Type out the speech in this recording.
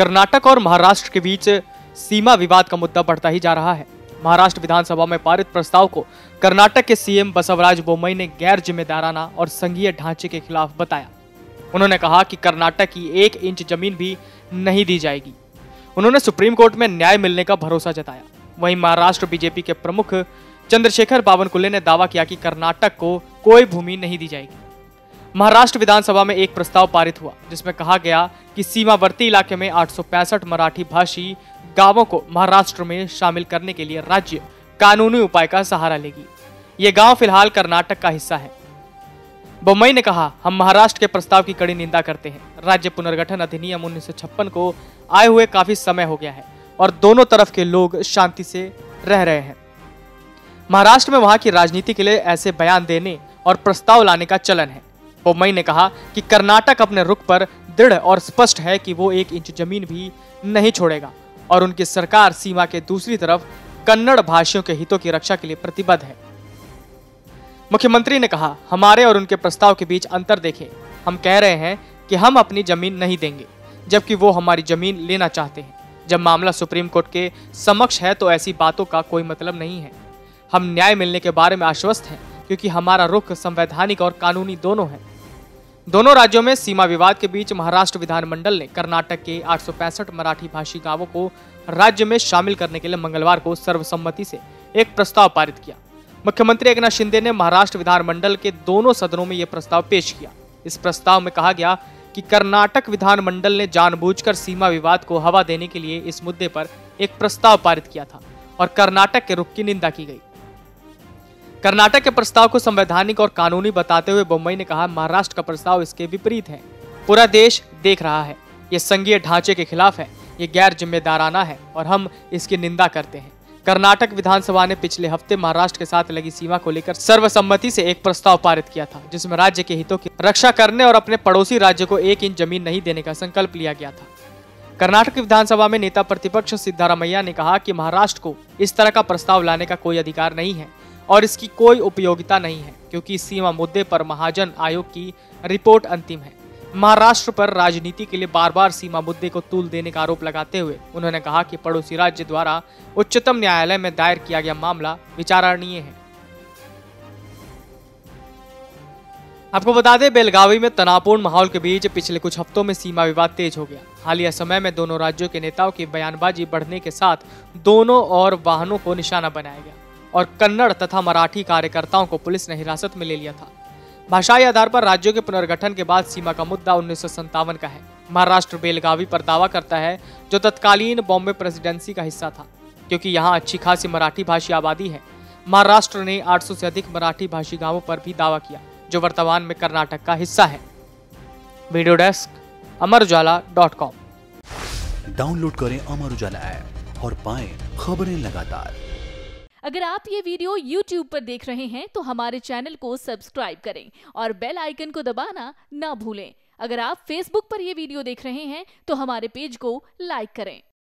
कर्नाटक और महाराष्ट्र के बीच सीमा विवाद का मुद्दा बढ़ता ही जा रहा है। महाराष्ट्र विधानसभा में पारित प्रस्ताव को कर्नाटक के सीएम बसवराज बोम्मई ने गैर जिम्मेदाराना और संघीय ढांचे के खिलाफ बताया। उन्होंने कहा कि कर्नाटक की 1 इंच जमीन भी नहीं दी जाएगी। उन्होंने सुप्रीम कोर्ट में न्याय मिलने का भरोसा जताया। वहीं महाराष्ट्र बीजेपी के प्रमुख चंद्रशेखर बावनकुले ने दावा किया कि कर्नाटक को कोई भूमि नहीं दी जाएगी। महाराष्ट्र विधानसभा में एक प्रस्ताव पारित हुआ जिसमें कहा गया कि सीमावर्ती इलाके में 865 मराठी भाषी गांवों को महाराष्ट्र में शामिल करने के लिए राज्य कानूनी उपाय का सहारा लेगी। ये गांव फिलहाल कर्नाटक का हिस्सा है। बोम्मई ने कहा, हम महाराष्ट्र के प्रस्ताव की कड़ी निंदा करते हैं। राज्य पुनर्गठन अधिनियम 1956 को आए हुए काफी समय हो गया है और दोनों तरफ के लोग शांति से रह रहे हैं। महाराष्ट्र में वहां की राजनीति के लिए ऐसे बयान देने और प्रस्ताव लाने का चलन है। बोम्मई ने कहा कि कर्नाटक अपने रुख पर दृढ़ और स्पष्ट है कि वो 1 इंच जमीन भी नहीं छोड़ेगा और उनकी सरकार सीमा के दूसरी तरफ कन्नड़ भाषियों के हितों की रक्षा के लिए प्रतिबद्ध है। मुख्यमंत्री ने कहा, हमारे और उनके प्रस्ताव के बीच अंतर देखें। हम कह रहे हैं कि हम अपनी जमीन नहीं देंगे, जबकि वो हमारी जमीन लेना चाहते हैं। जब मामला सुप्रीम कोर्ट के समक्ष है तो ऐसी बातों का कोई मतलब नहीं है। हम न्याय मिलने के बारे में आश्वस्त हैं क्योंकि हमारा रुख संवैधानिक और कानूनी दोनों है। दोनों राज्यों में सीमा विवाद के बीच महाराष्ट्र विधानमंडल ने कर्नाटक के 865 मराठी भाषी गांवों को राज्य में शामिल करने के लिए मंगलवार को सर्वसम्मति से एक प्रस्ताव पारित किया। मुख्यमंत्री एकनाथ शिंदे ने महाराष्ट्र विधानमंडल के दोनों सदनों में यह प्रस्ताव पेश किया। इस प्रस्ताव में कहा गया कि कर्नाटक विधानमंडल ने जानबूझकर सीमा विवाद को हवा देने के लिए इस मुद्दे पर एक प्रस्ताव पारित किया था और कर्नाटक के रुख की निंदा की गई। कर्नाटक के प्रस्ताव को संवैधानिक और कानूनी बताते हुए बोम्मई ने कहा, महाराष्ट्र का प्रस्ताव इसके विपरीत है। पूरा देश देख रहा है। ये संघीय ढांचे के खिलाफ है, ये गैर जिम्मेदाराना है और हम इसकी निंदा करते हैं। कर्नाटक विधानसभा ने पिछले हफ्ते महाराष्ट्र के साथ लगी सीमा को लेकर सर्वसम्मति से एक प्रस्ताव पारित किया था जिसमें राज्य के हितों की रक्षा करने और अपने पड़ोसी राज्य को 1 इंच जमीन नहीं देने का संकल्प लिया गया था। कर्नाटक विधानसभा में नेता प्रतिपक्ष सिद्धारमैया ने कहा कि महाराष्ट्र को इस तरह का प्रस्ताव लाने का कोई अधिकार नहीं है और इसकी कोई उपयोगिता नहीं है क्योंकि सीमा मुद्दे पर महाजन आयोग की रिपोर्ट अंतिम है। महाराष्ट्र पर राजनीति के लिए बार बार सीमा मुद्दे को तूल देने का आरोप लगाते हुए उन्होंने कहा कि पड़ोसी राज्य द्वारा उच्चतम न्यायालय में दायर किया गया मामला विचारणीय है। आपको बता दें, बेलगावी में तनावपूर्ण माहौल के बीच पिछले कुछ हफ्तों में सीमा विवाद तेज हो गया। हालिया समय में दोनों राज्यों के नेताओं की बयानबाजी बढ़ने के साथ दोनों और वाहनों को निशाना बनाया गया और कन्नड़ तथा मराठी कार्यकर्ताओं को पुलिस ने हिरासत में ले लिया था। भाषाई आधार पर राज्यों के पुनर्गठन के बाद सीमा का मुद्दा 1957 का है। महाराष्ट्र बेलगावी पर दावा करता है जो तत्कालीन बॉम्बे प्रेसिडेंसी का हिस्सा था क्योंकि यहाँ अच्छी खासी मराठी भाषी आबादी है। महाराष्ट्र ने 800 से अधिक मराठी भाषी गांवों पर भी दावा किया जो वर्तमान में कर्नाटक का हिस्सा है। Video desk amarujala.com। डाउनलोड करें अमर उजाला ऐप और पाएं खबरें लगातार। अगर आप ये वीडियो YouTube पर देख रहे हैं तो हमारे चैनल को सब्सक्राइब करें और बेल आइकन को दबाना ना भूलें। अगर आप Facebook पर ये वीडियो देख रहे हैं तो हमारे पेज को लाइक करें।